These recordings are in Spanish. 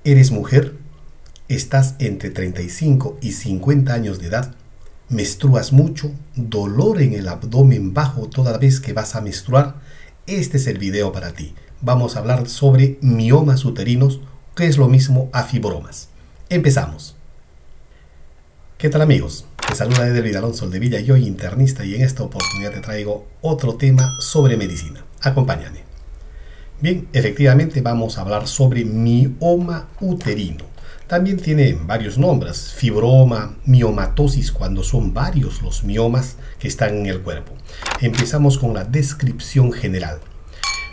¿Eres mujer? ¿Estás entre 35 y 50 años de edad? ¿Menstruas mucho? ¿Dolor en el abdomen bajo toda vez que vas a menstruar? Este es el video para ti. Vamos a hablar sobre miomas uterinos, que es lo mismo a fibromas. Empezamos. ¿Qué tal, amigos? Te saluda Eder Alonso de Villa, yo internista, y en esta oportunidad te traigo otro tema sobre medicina. Acompáñame. Bien, efectivamente vamos a hablar sobre mioma uterino. También tiene varios nombres: fibroma, miomatosis, cuando son varios los miomas que están en el cuerpo. Empezamos con la descripción general.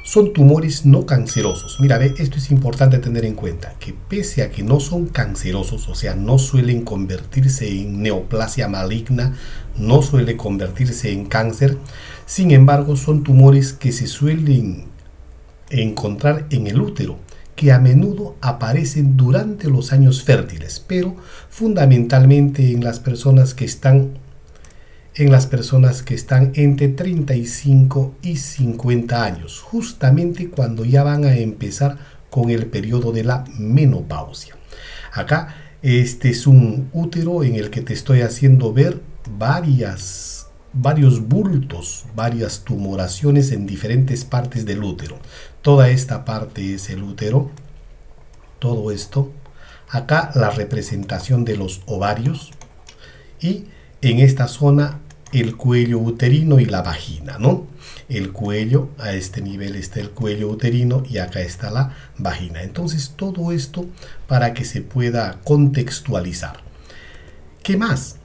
Son tumores no cancerosos. Mira, ve, esto es importante tener en cuenta, que pese a que no son cancerosos, o sea, no suelen convertirse en neoplasia maligna, no suele convertirse en cáncer, sin embargo, son tumores que se suelen encontrar en el útero, que a menudo aparecen durante los años fértiles, pero fundamentalmente en las personas que están entre 35 y 50 años, justamente cuando ya van a empezar con el periodo de la menopausia. Acá este es un útero en el que te estoy haciendo ver varios bultos, varias tumoraciones en diferentes partes del útero. Toda esta parte es el útero, todo esto. Acá la representación de los ovarios, y en esta zona el cuello uterino y la vagina, ¿no? El cuello, a este nivel está el cuello uterino y acá está la vagina. Entonces todo esto para que se pueda contextualizar. ¿Qué más?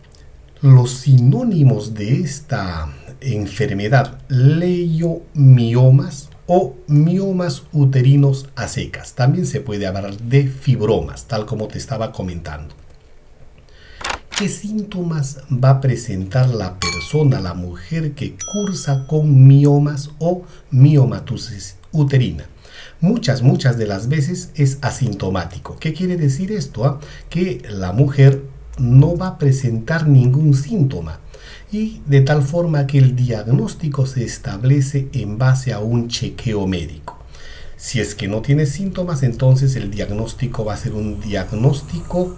Los sinónimos de esta enfermedad: leiomiomas o miomas uterinos a secas. También se puede hablar de fibromas, tal como te estaba comentando. ¿Qué síntomas va a presentar la persona, la mujer que cursa con miomas o miomatosis uterina? Muchas de las veces es asintomático. ¿Qué quiere decir esto? Que la mujer no va a presentar ningún síntoma, y de tal forma que el diagnóstico se establece en base a un chequeo médico. Si es que no tiene síntomas, entonces el diagnóstico va a ser un diagnóstico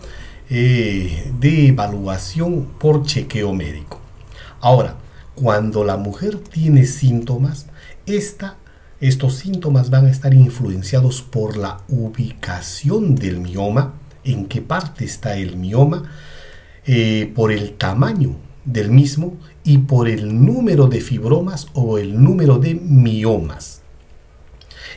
de evaluación por chequeo médico. Ahora, cuando la mujer tiene síntomas, estos síntomas van a estar influenciados por la ubicación del mioma, en qué parte está el mioma, por el tamaño del mismo y por el número de fibromas o el número de miomas.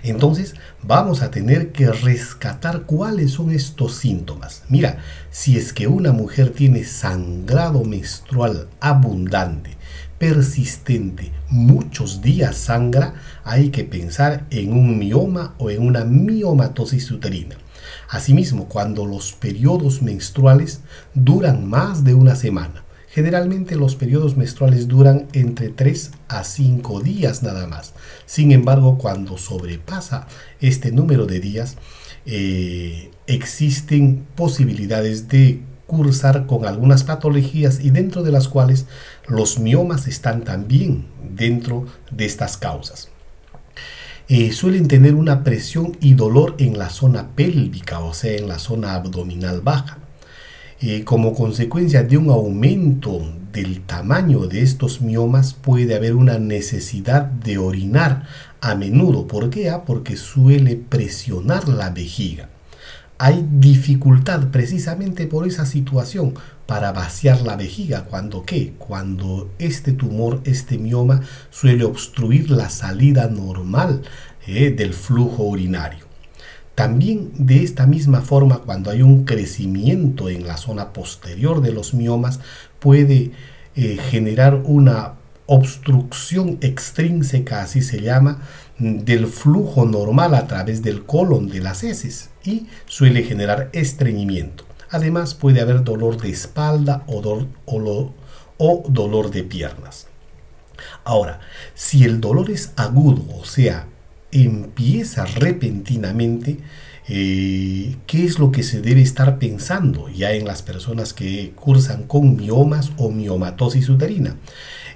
Entonces vamos a tener que rescatar cuáles son estos síntomas. Mira, si es que una mujer tiene sangrado menstrual abundante, persistente, muchos días sangra, hay que pensar en un mioma o en una miomatosis uterina. Asimismo, cuando los periodos menstruales duran más de una semana, generalmente los periodos menstruales duran entre 3 a 5 días nada más. Sin embargo, cuando sobrepasa este número de días, existen posibilidades de cursar con algunas patologías, y dentro de las cuales los miomas están también dentro de estas causas. Suelen tener una presión y dolor en la zona pélvica, o sea, en la zona abdominal baja. Como consecuencia de un aumento del tamaño de estos miomas, puede haber una necesidad de orinar a menudo. ¿Por qué? Porque suele presionar la vejiga. Hay dificultad precisamente por esa situación para vaciar la vejiga. ¿Cuándo qué? Cuando este tumor, este mioma, suele obstruir la salida normal del flujo urinario. También de esta misma forma, cuando hay un crecimiento en la zona posterior de los miomas, puede generar una obstrucción extrínseca, así se llama, del flujo normal a través del colon de las heces, y suele generar estreñimiento. Además, puede haber dolor de espalda o dolor de piernas. Ahora, si el dolor es agudo, o sea, empieza repentinamente, ¿qué es lo que se debe estar pensando ya en las personas que cursan con miomas o miomatosis uterina?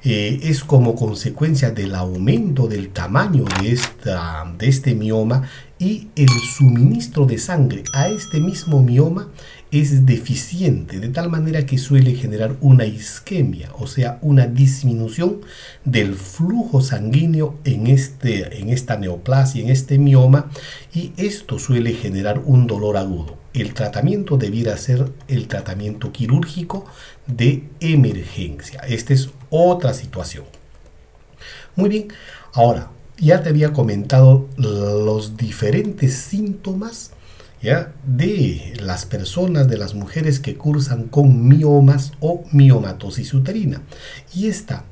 Es como consecuencia del aumento del tamaño de este mioma y el suministro de sangre a este mismo mioma es deficiente, de tal manera que suele generar una isquemia, o sea, una disminución del flujo sanguíneo en esta neoplasia, en este mioma, y esto suele generar un dolor agudo. El tratamiento debiera ser el tratamiento quirúrgico de emergencia. Esta es otra situación. Muy bien, ahora ya te había comentado los diferentes síntomas, ¿ya?, de las personas, de las mujeres que cursan con miomas o miomatosis uterina. Y esta,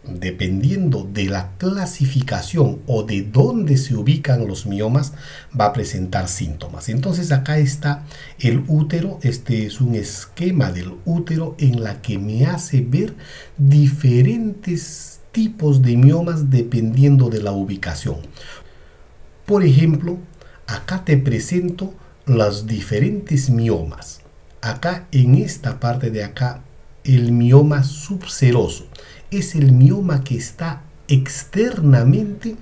dependiendo de la clasificación o de dónde se ubican los miomas, va a presentar síntomas. Entonces acá está el útero. Este es un esquema del útero en la que me hace ver diferentes tipos de miomas dependiendo de la ubicación. Por ejemplo, acá te presento los diferentes miomas. Acá en esta parte de acá, el mioma subseroso es el mioma que está externamente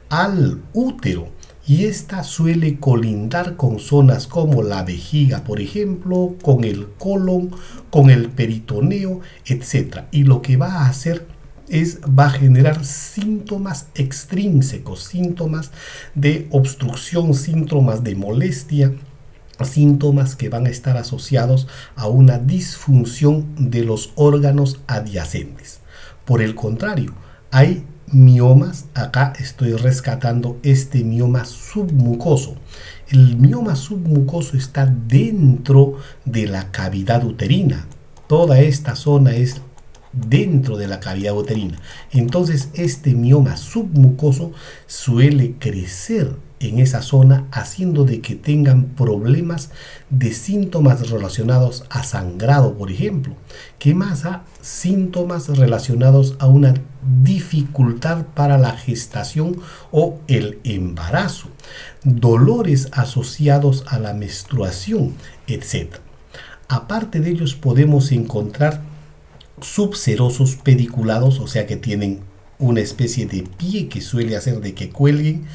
al útero, y esta suele colindar con zonas como la vejiga, por ejemplo, con el colon, con el peritoneo, etc. Y lo que va a hacer va a generar síntomas extrínsecos, síntomas de obstrucción, síntomas de molestia, síntomas que van a estar asociados a una disfunción de los órganos adyacentes. Por el contrario, hay miomas. Acá estoy rescatando este mioma submucoso. El mioma submucoso está dentro de la cavidad uterina. Toda esta zona es dentro de la cavidad uterina. Entonces este mioma submucoso suele crecer en esa zona, haciendo de que tengan problemas de síntomas relacionados a sangrado, por ejemplo. ¿Qué más? Síntomas relacionados a una dificultad para la gestación o el embarazo, dolores asociados a la menstruación, etc. Aparte de ellos podemos encontrar subserosos pediculados, o sea que tienen una especie de pie que suele hacer de que cuelguen.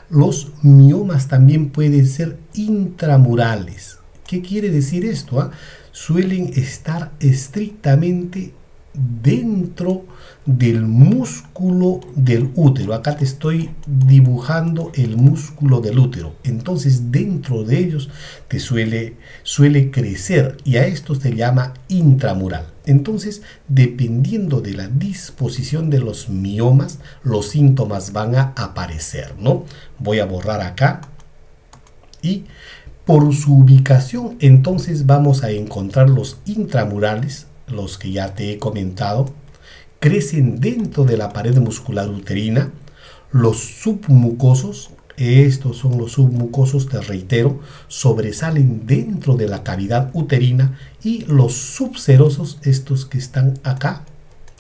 Los miomas también pueden ser intramurales. ¿Qué quiere decir esto? Suelen estar estrictamente dentro del músculo del útero. Acá te estoy dibujando el músculo del útero. Entonces dentro de ellos te suele crecer, y a esto se llama intramural. Entonces, dependiendo de la disposición de los miomas, los síntomas van a aparecer, ¿no? Voy a borrar acá, y por su ubicación entonces vamos a encontrar los intramurales, los que ya te he comentado, crecen dentro de la pared muscular uterina. Los submucosos, estos son los submucosos, te reitero, sobresalen dentro de la cavidad uterina, y los subserosos, estos que están acá,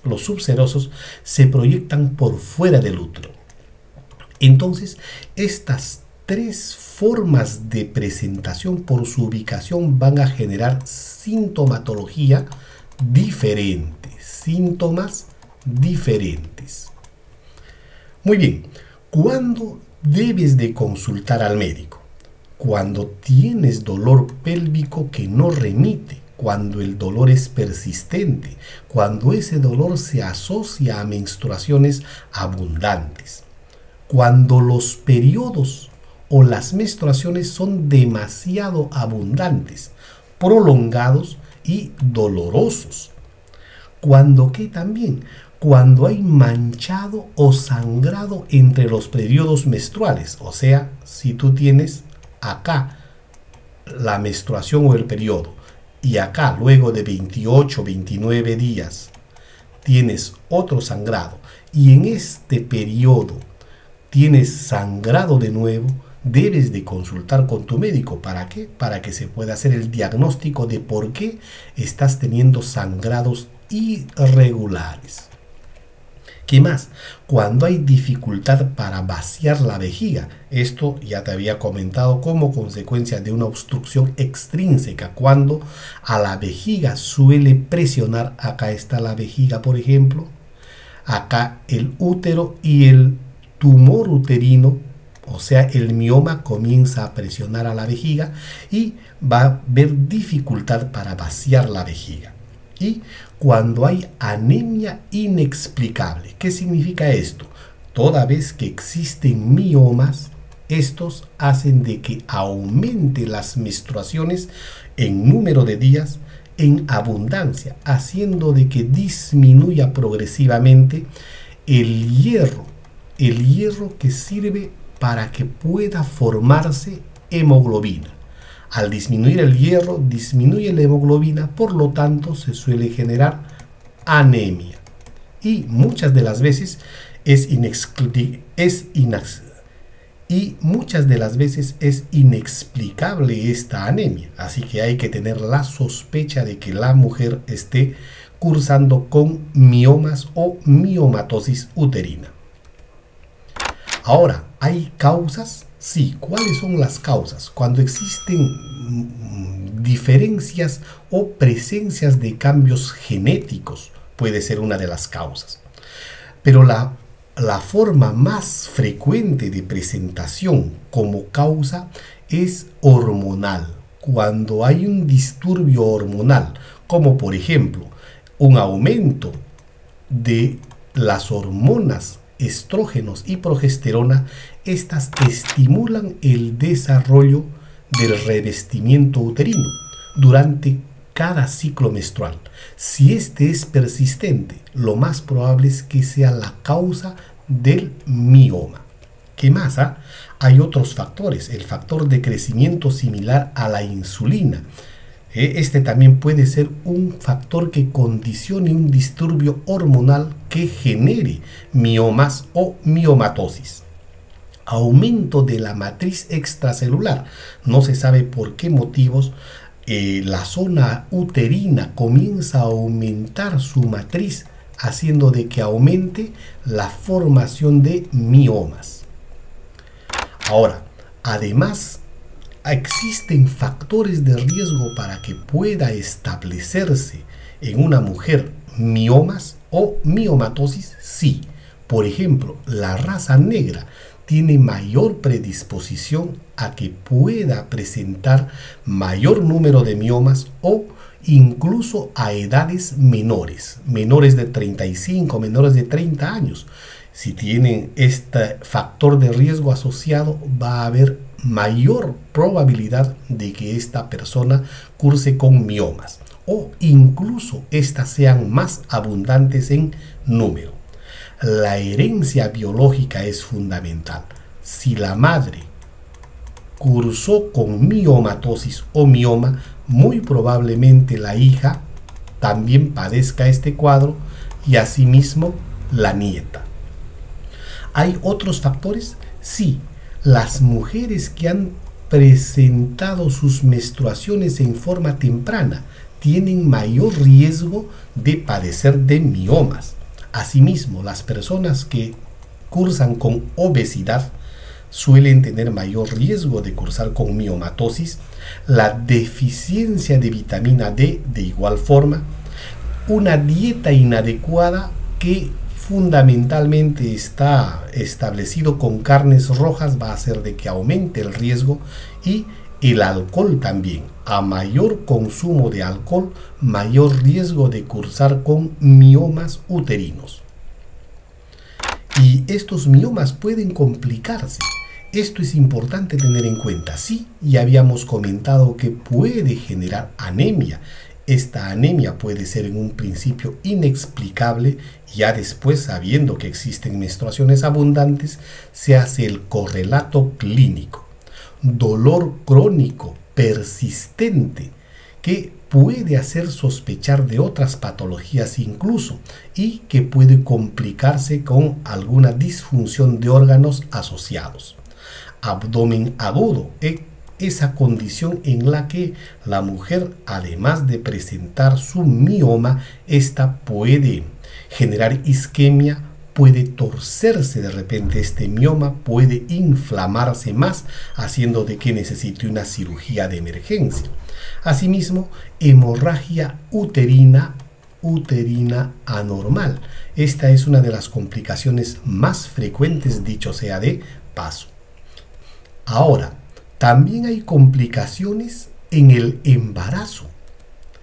los subserosos, se proyectan por fuera del útero. Entonces, estas tres formas de presentación por su ubicación van a generar sintomatología diferente, síntomas diferentes. Muy bien, ¿cuándo debes de consultar al médico? Cuando tienes dolor pélvico que no remite, cuando el dolor es persistente, cuando ese dolor se asocia a menstruaciones abundantes, cuando los periodos o las menstruaciones son demasiado abundantes, prolongados y dolorosos. Cuando cuando hay manchado o sangrado entre los periodos menstruales, o sea, si tú tienes acá la menstruación o el periodo, y acá luego de 28, 29 días tienes otro sangrado, y en este periodo tienes sangrado de nuevo, debes de consultar con tu médico. ¿Para qué? Para que se pueda hacer el diagnóstico de por qué estás teniendo sangrados irregulares. ¿Qué más? Cuando hay dificultad para vaciar la vejiga, esto ya te había comentado, como consecuencia de una obstrucción extrínseca, cuando a la vejiga suele presionar, acá está la vejiga por ejemplo, acá el útero, y el tumor uterino o sea, el mioma comienza a presionar a la vejiga y va a haber dificultad para vaciar la vejiga. Y cuando hay anemia inexplicable, ¿qué significa esto? Toda vez que existen miomas, estos hacen de que aumente las menstruaciones en número de días, en abundancia, haciendo de que disminuya progresivamente el hierro que sirve para que pueda formarse hemoglobina. Al disminuir el hierro, disminuye la hemoglobina, por lo tanto se suele generar anemia. Y muchas de las veces es inexplicable esta anemia. Así que hay que tener la sospecha de que la mujer esté cursando con miomas o miomatosis uterina. Ahora, ¿hay causas? Sí. ¿Cuáles son las causas? Cuando existen diferencias o presencias de cambios genéticos, puede ser una de las causas. Pero la forma más frecuente de presentación como causa es hormonal. Cuando hay un disturbio hormonal, como por ejemplo un aumento de las hormonas estrógenos y progesterona, estas estimulan el desarrollo del revestimiento uterino durante cada ciclo menstrual. Si este es persistente, lo más probable es que sea la causa del mioma. ¿Qué más? Hay otros factores. El factor de crecimiento similar a la insulina. Este también puede ser un factor que condicione un disturbio hormonal que genere miomas o miomatosis. Aumento de la matriz extracelular. No se sabe por qué motivos la zona uterina comienza a aumentar su matriz, haciendo de que aumente la formación de miomas. Ahora, además, ¿existen factores de riesgo para que pueda establecerse en una mujer miomas o miomatosis? Sí. Por ejemplo, la raza negra tiene mayor predisposición a que pueda presentar mayor número de miomas o incluso a edades menores de 35, menores de 30 años. Si tienen este factor de riesgo asociado, va a haber mayor probabilidad de que esta persona curse con miomas o incluso estas sean más abundantes en número. La herencia biológica es fundamental. Si la madre cursó con miomatosis o mioma, muy probablemente la hija también padezca este cuadro y asimismo la nieta. ¿Hay otros factores? Sí. Las mujeres que han presentado sus menstruaciones en forma temprana tienen mayor riesgo de padecer de miomas. Asimismo, las personas que cursan con obesidad suelen tener mayor riesgo de cursar con miomatosis. La deficiencia de vitamina D, de igual forma, una dieta inadecuada que fundamentalmente está establecido con carnes rojas va a hacer de que aumente el riesgo, y el alcohol también. A mayor consumo de alcohol, mayor riesgo de cursar con miomas uterinos. Y estos miomas pueden complicarse. Esto es importante tener en cuenta. Sí, ya habíamos comentado que puede generar anemia. Esta anemia puede ser en un principio inexplicable, y ya después, sabiendo que existen menstruaciones abundantes, se hace el correlato clínico. Dolor crónico persistente que puede hacer sospechar de otras patologías incluso, y que puede complicarse con alguna disfunción de órganos asociados. Abdomen agudo, esa condición en la que la mujer, además de presentar su mioma, esta puede generar isquemia, puede torcerse de repente este mioma, puede inflamarse más, haciendo de que necesite una cirugía de emergencia. Asimismo, hemorragia uterina anormal. Esta es una de las complicaciones más frecuentes, dicho sea de paso. Ahora, también hay complicaciones en el embarazo.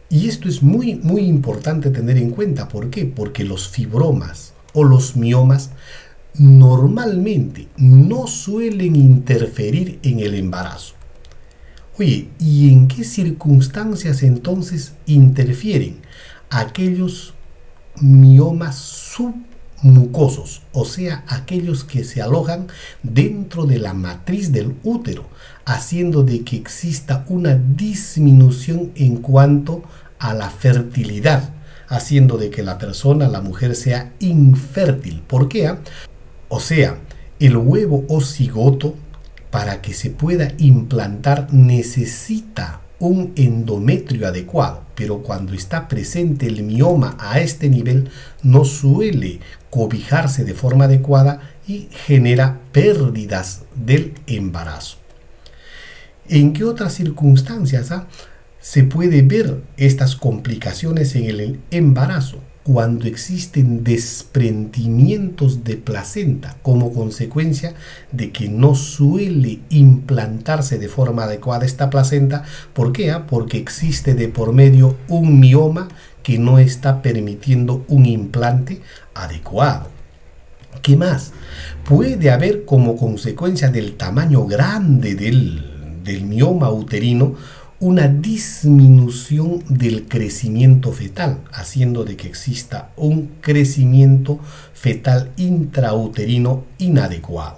Y esto es muy, muy importante tener en cuenta. ¿Por qué? Porque los fibromas o los miomas normalmente no suelen interferir en el embarazo. Oye, ¿y en qué circunstancias entonces interfieren? Aquellos miomas submucosos, o sea, aquellos que se alojan dentro de la matriz del útero, haciendo de que exista una disminución en cuanto a la fertilidad, haciendo de que la persona, la mujer, sea infértil. ¿Por qué? O sea, el huevo o cigoto, para que se pueda implantar, necesita un endometrio adecuado, pero cuando está presente el mioma a este nivel, no suele cobijarse de forma adecuada y genera pérdidas del embarazo. ¿En qué otras circunstancias se puede ver estas complicaciones en el embarazo? Cuando existen desprendimientos de placenta como consecuencia de que no suele implantarse de forma adecuada esta placenta. ¿Por qué? Porque existe de por medio un mioma que no está permitiendo un implante adecuado. ¿Qué más? Puede haber como consecuencia del tamaño grande del mioma uterino una disminución del crecimiento fetal, haciendo de que exista un crecimiento fetal intrauterino inadecuado.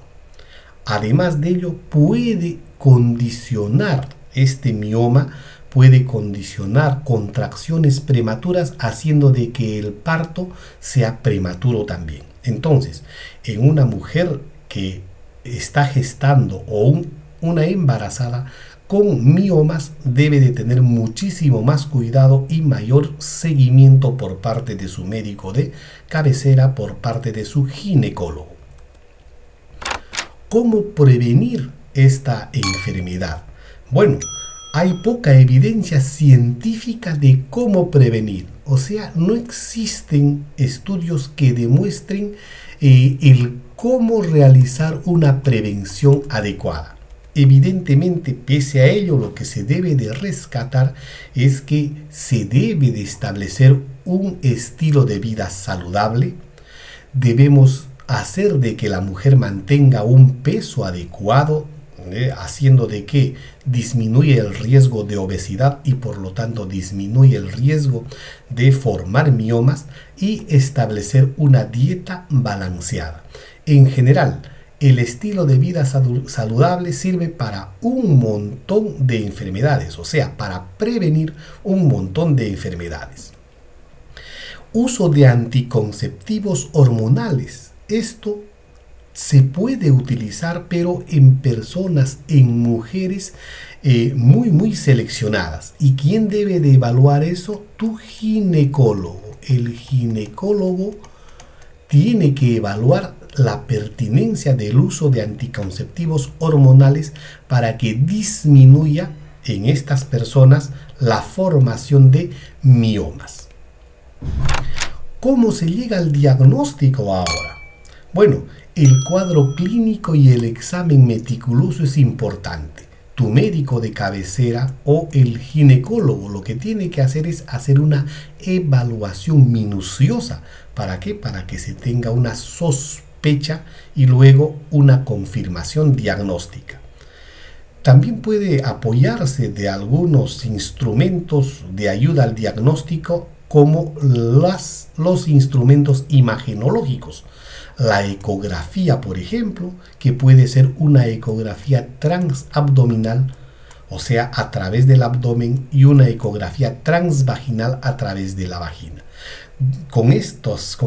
Además de ello, puede condicionar este mioma, puede condicionar contracciones prematuras, haciendo de que el parto sea prematuro también. Entonces, en una mujer que está gestando o una embarazada con miomas, debe de tener muchísimo más cuidado y mayor seguimiento por parte de su médico de cabecera, por parte de su ginecólogo. ¿Cómo prevenir esta enfermedad? Bueno, hay poca evidencia científica de cómo prevenir. O sea, no existen estudios que demuestren el cómo realizar una prevención adecuada. Evidentemente, pese a ello, lo que se debe de rescatar es que se debe de establecer un estilo de vida saludable. Debemos hacer de que la mujer mantenga un peso adecuado, haciendo de que disminuya el riesgo de obesidad y por lo tanto disminuye el riesgo de formar miomas, y establecer una dieta balanceada. En general, el estilo de vida saludable sirve para un montón de enfermedades, o sea, para prevenir un montón de enfermedades. Uso de anticonceptivos hormonales. Esto se puede utilizar, pero en personas, en mujeres muy seleccionadas. ¿Y quién debe de evaluar eso? Tu ginecólogo. El ginecólogo tiene que evaluar la pertinencia del uso de anticonceptivos hormonales para que disminuya en estas personas la formación de miomas. ¿Cómo se llega al diagnóstico ahora? Bueno, el cuadro clínico y el examen meticuloso es importante. Tu médico de cabecera o el ginecólogo lo que tiene que hacer es hacer una evaluación minuciosa. ¿Para qué? Para que se tenga una sospecha y luego una confirmación diagnóstica. También puede apoyarse de algunos instrumentos de ayuda al diagnóstico, como los instrumentos imagenológicos. La ecografía, por ejemplo, que puede ser una ecografía transabdominal, o sea, a través del abdomen, y una ecografía transvaginal a través de la vagina. Con estas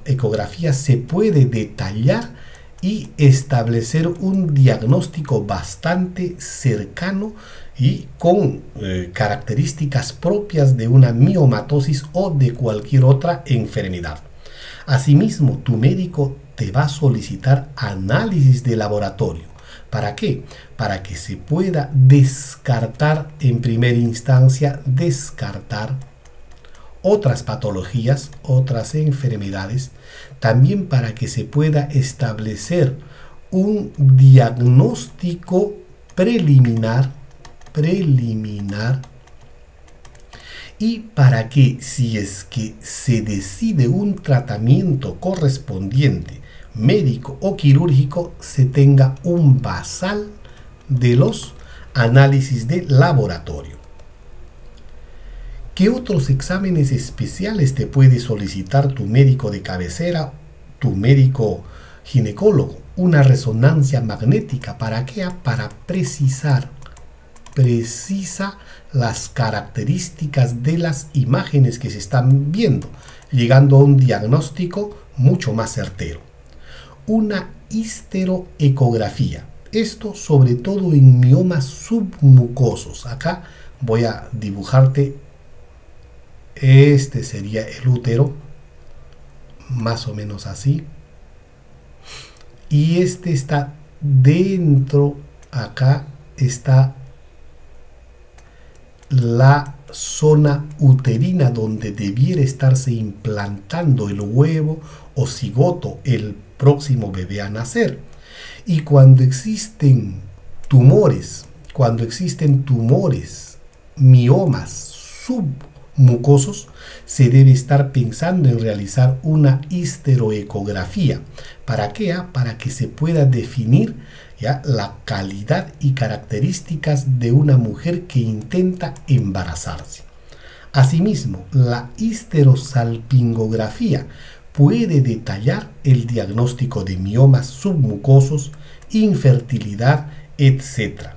ecografías se puede detallar y establecer un diagnóstico bastante cercano y con características propias de una miomatosis o de cualquier otra enfermedad. Asimismo, tu médico te va a solicitar análisis de laboratorio. ¿Para qué? Para que se pueda descartar, en primera instancia, otras patologías, otras enfermedades, también para que se pueda establecer un diagnóstico preliminar, y para que, si es que se decide un tratamiento correspondiente, médico o quirúrgico, se tenga un basal de los análisis de laboratorio. ¿Qué otros exámenes especiales te puede solicitar tu médico de cabecera, tu médico ginecólogo? Una resonancia magnética. ¿Para qué? Para precisa las características de las imágenes que se están viendo, llegando a un diagnóstico mucho más certero. Una histeroecografía. Esto sobre todo en miomas submucosos. Acá voy a dibujarte. Este sería el útero, más o menos así. Y este está dentro, acá está la zona uterina donde debiera estarse implantando el huevo o cigoto, el próximo bebé a nacer. Y cuando existen tumores, miomas submucosos, se debe estar pensando en realizar una histeroecografía. ¿Para qué? Para que se pueda definir ya la calidad y características de una mujer que intenta embarazarse. Asimismo, la histerosalpingografía puede detallar el diagnóstico de miomas submucosos, infertilidad, etc.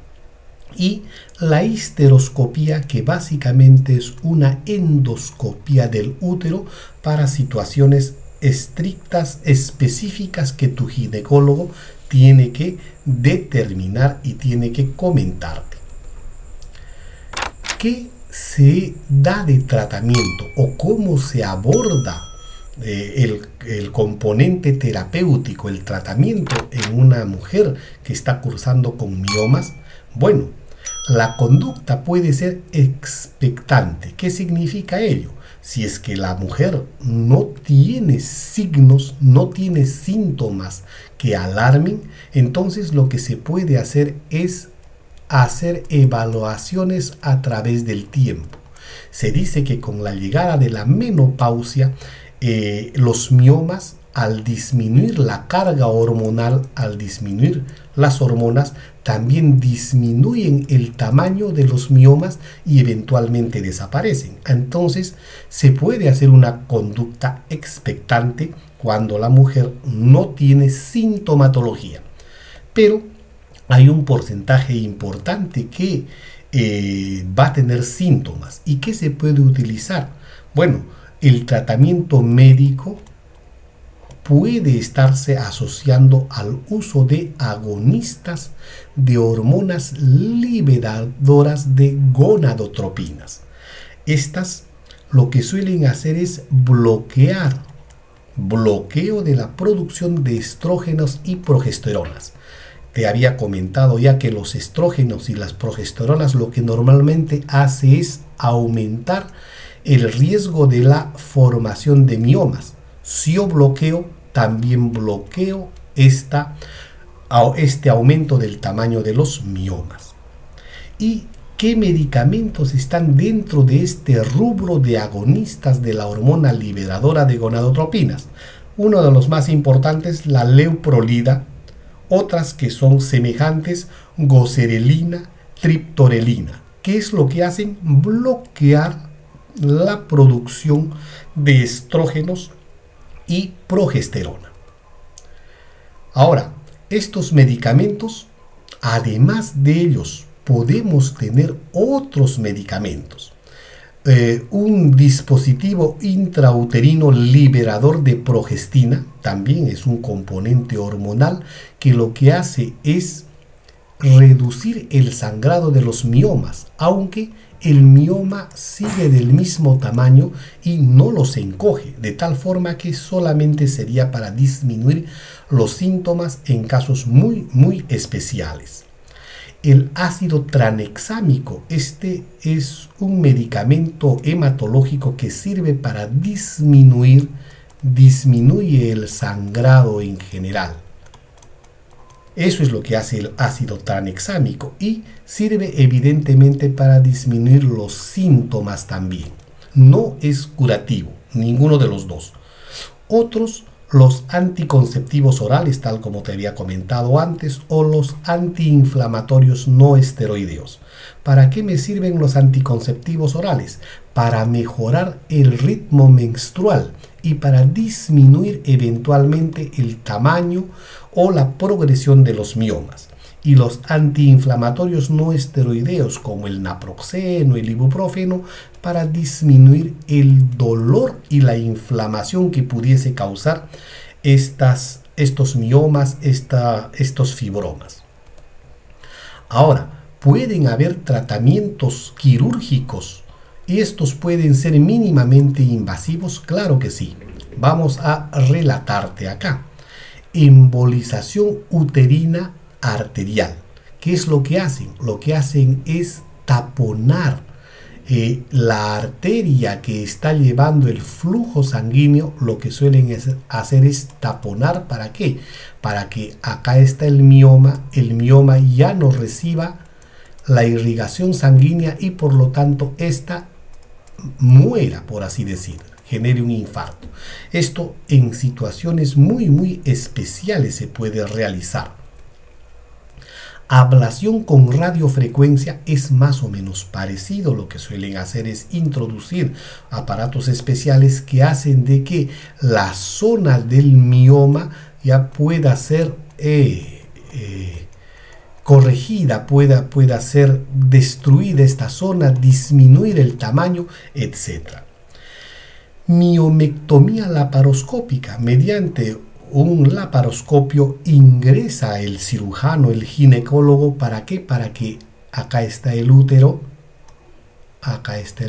Y la histeroscopía, que básicamente es una endoscopía del útero para situaciones estrictas, específicas que tu ginecólogo tiene que determinar y tiene que comentarte. ¿Qué se da de tratamiento o cómo se aborda el componente terapéutico, el tratamiento en una mujer que está cursando con miomas? Bueno, la conducta puede ser expectante. ¿Qué significa ello? Si es que la mujer no tiene signos, no tiene síntomas que alarmen, entonces lo que se puede hacer es hacer evaluaciones a través del tiempo. Se dice que con la llegada de la menopausia, los miomas, al disminuir la carga hormonal, al disminuir las hormonas, también disminuyen el tamaño de los miomas y eventualmente desaparecen. Entonces se puede hacer una conducta expectante cuando la mujer no tiene sintomatología. Pero hay un porcentaje importante que va a tener síntomas. ¿Y qué se puede utilizar? Bueno, el tratamiento médico puede estarse asociando al uso de agonistas de hormonas liberadoras de gonadotropinas. Estas lo que suelen hacer es bloqueo de la producción de estrógenos y progesteronas. Te había comentado ya que los estrógenos y las progesteronas lo que normalmente hace es aumentar el riesgo de la formación de miomas. Si yo bloqueo, también bloqueo este aumento del tamaño de los miomas. ¿Y qué medicamentos están dentro de este rubro de agonistas de la hormona liberadora de gonadotropinas? Uno de los más importantes, la leuprolida, otras que son semejantes, goserelina, triptorelina. ¿Qué es lo que hacen? Bloquear la producción de estrógenos y progesterona. Ahora, estos medicamentos, además de ellos, podemos tener otros medicamentos. Un dispositivo intrauterino liberador de progestina, también es un componente hormonal que lo que hace es reducir el sangrado de los miomas, aunque el mioma sigue del mismo tamaño y no los encoge, de tal forma que solamente sería para disminuir los síntomas en casos muy especiales. El ácido tranexámico, este es un medicamento hematológico que sirve para disminuye el sangrado en general. Eso es lo que hace el ácido tranexámico y sirve evidentemente para disminuir los síntomas también. No es curativo, ninguno de los dos. Otros, los anticonceptivos orales, tal como te había comentado antes, o los antiinflamatorios no esteroideos. ¿Para qué me sirven los anticonceptivos orales? Para mejorar el ritmo menstrual y para disminuir eventualmente el tamaño o la progresión de los miomas. Y los antiinflamatorios no esteroideos como el naproxeno, el ibuprofeno, para disminuir el dolor y la inflamación que pudiese causar estos miomas, estos fibromas. Ahora, pueden haber tratamientos quirúrgicos y estos pueden ser mínimamente invasivos, claro que sí. Vamos a relatarte acá. Embolización uterina arterial. ¿Qué es lo que hacen? Lo que hacen es taponar la arteria que está llevando el flujo sanguíneo. Lo que suelen hacer es taponar. ¿Para qué? Para que acá está el mioma ya no reciba la irrigación sanguínea y por lo tanto esta muera, por así decir, genere un infarto. Esto en situaciones muy especiales se puede realizar. Ablación con radiofrecuencia es más o menos parecido. Lo que suelen hacer es introducir aparatos especiales que hacen de que la zona del mioma ya pueda ser corregida, pueda ser destruida esta zona, disminuir el tamaño, etc. Miomectomía laparoscópica. Mediante un laparoscopio ingresa el cirujano, el ginecólogo. ¿Para qué? Para que acá está el útero, acá está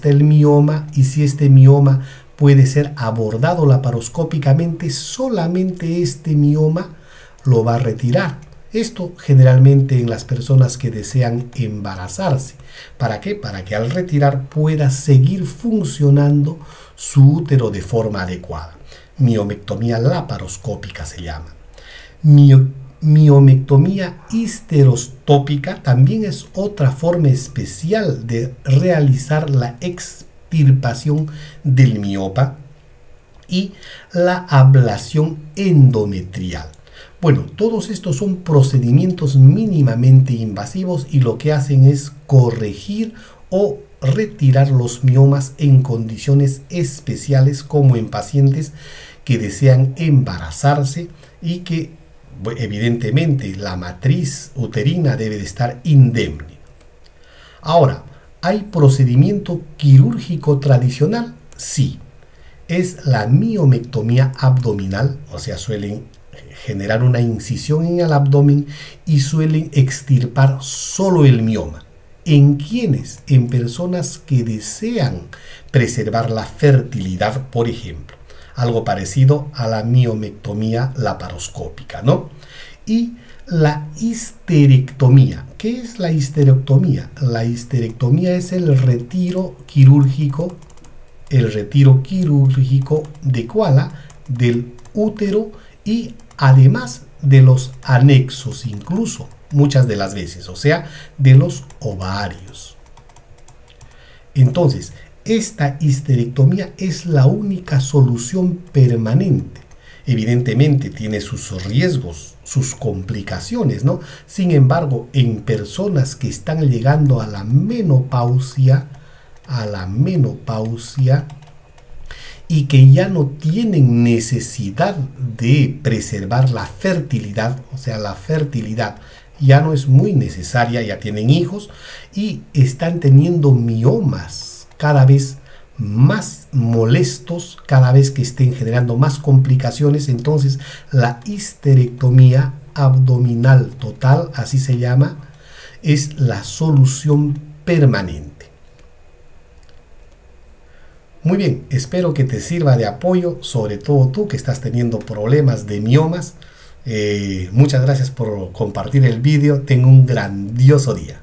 el mioma, y si este mioma puede ser abordado laparoscópicamente, solamente este mioma lo va a retirar. Esto generalmente en las personas que desean embarazarse. ¿Para qué? Para que al retirar pueda seguir funcionando su útero de forma adecuada. Miomectomía laparoscópica se llama. Miomectomía histerostópica también es otra forma especial de realizar la extirpación del mioma, y la ablación endometrial. Bueno, todos estos son procedimientos mínimamente invasivos y lo que hacen es corregir o retirar los miomas en condiciones especiales, como en pacientes que desean embarazarse y que evidentemente la matriz uterina debe de estar indemne. Ahora, ¿hay procedimiento quirúrgico tradicional? Sí. Es la miomectomía abdominal, o sea, suelen generar una incisión en el abdomen y suelen extirpar solo el mioma. ¿En quiénes? En personas que desean preservar la fertilidad, por ejemplo. Algo parecido a la miomectomía laparoscópica, ¿no? Y la histerectomía. ¿Qué es la histerectomía? La histerectomía es el retiro quirúrgico de koala del útero y además de los anexos, incluso muchas de las veces, o sea, de los ovarios. Entonces, esta histerectomía es la única solución permanente. Evidentemente tiene sus riesgos, sus complicaciones, ¿no? Sin embargo, en personas que están llegando a la menopausia y que ya no tienen necesidad de preservar la fertilidad, o sea, la fertilidad ya no es muy necesaria, ya tienen hijos y están teniendo miomas cada vez más molestos, cada vez que estén generando más complicaciones. Entonces la histerectomía abdominal total, así se llama, es la solución permanente. Muy bien, espero que te sirva de apoyo, sobre todo tú que estás teniendo problemas de miomas. Muchas gracias por compartir el vídeo. Ten un grandioso día.